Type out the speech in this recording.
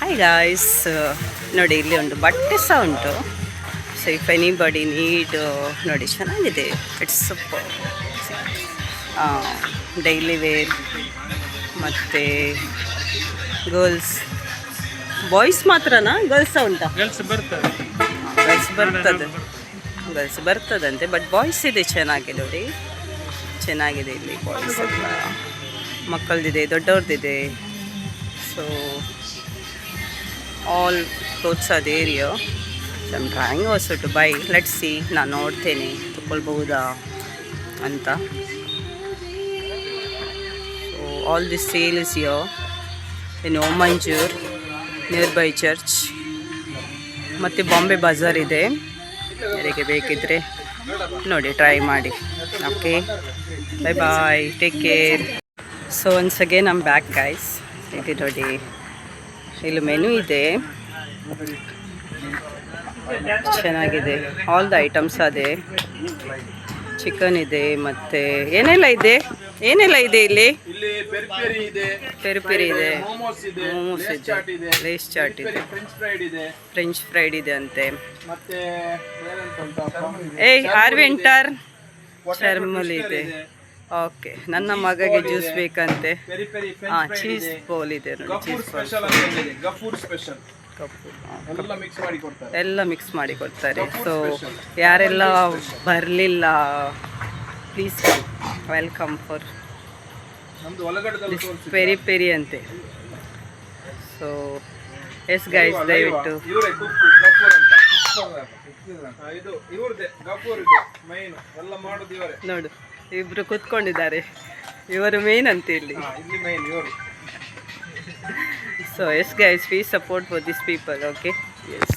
Hi guys, ನೋಡಿ ಇಲ್ಲಿ ಒಂದು ಬಟ್ಟೆ ಸಹ ಉಂಟು. ಸೊ ಇಫ್ ಎನಿಬಡಿ ನೀಡ್ ನೋಡಿ ಚೆನ್ನಾಗಿದೆ. It's super. ಡೈಲಿ ವೇರ್ ಮತ್ತು ಗರ್ಲ್ಸ್, ಬಾಯ್ಸ್ ಮಾತ್ರನಾ ಗರ್ಲ್ಸ್ ಸಹ ಉಂಟಾ? ಗರ್ಲ್ಸ್ ಬರ್ತದಂತೆ, ಬಟ್ ಬಾಯ್ಸ್ ಇದೆ. ಚೆನ್ನಾಗಿದೆ ನೋಡಿ, ಚೆನ್ನಾಗಿದೆ. ಇಲ್ಲಿ ಬಾಯ್ಸ್ ಎಲ್ಲ ಮಕ್ಕಳದಿದೆ, ದೊಡ್ಡವ್ರದ್ದಿದೆ. So all clothes are there here. So I'm trying also to buy. Let's see, ನಾನು ನೋಡ್ತೇನೆ ತಗೊಳ್ಬಹುದಾ ಅಂತ. So all this sale is here in ಓಮಂಜೂರ್ ನಿಯರ್ ಬೈ ಚರ್ಚ್. ಮತ್ತು ಬಾಂಬೆ ಬಜಾರ್ ಇದೆ, ಯಾರಿಗೆ ಬೇಕಿದ್ದರೆ ನೋಡಿ ಟ್ರೈ ಮಾಡಿ. Okay, bye bye, take care. So once again I'm back guys. ಇದು ನೋಡಿ, ಇಲ್ಲಿ ಮೆನು ಇದೆ, ಚೆನ್ನಾಗಿದೆ. ಆಲ್ ದ ಐಟಮ್ಸ್ ಅದೇ. ಚಿಕನ್ ಇದೆ, ಮತ್ತು ಏನೆಲ್ಲ ಇದೆ ಇಲ್ಲಿ? ಪೆರಿ ಇದೆ, ಮೋಮೋಸ್ ಇದೆ, ಲೇಸ್ ಚಾಟ್ ಇದೆ, ಫ್ರೆಂಚ್ ಫ್ರೈಡ್ ಇದೆ ಅಂತೆ. ಆರ್ವೆಂಟರ್ ಚರ್ಮಲ್ ಇದೆ. ಓಕೆ, ನನ್ನ ಮಗಗೆ ಜ್ಯೂಸ್ ಬೇಕಂತೆ. ಚೀಸ್ ಬೋಲ್ ಇದೆ ನೋಡಿ, ಚೀಸ್ ಎಲ್ಲ ಮಿಕ್ಸ್ ಮಾಡಿ ಕೊಡ್ತಾರೆ. ಸೊ ಯಾರೆಲ್ಲ ಬರಲಿಲ್ಲ, ಪ್ಲೀಸ್ ವೆಲ್ಕಮ್ ಫಾರ್ ಪೆರಿ ಅಂತೆ. ಸೊ ಎಸ್ ಗೈಸ್, ದಯವಿಟ್ಟು ನೋಡು, ಇಬ್ರು ಕೂತ್ಕೊಂಡಿದ್ದಾರೆ, ಇವರು ಮೇನ್ ಅಂತ ಇಲ್ಲಿ. So yes guys, please support for this people. Okay, S.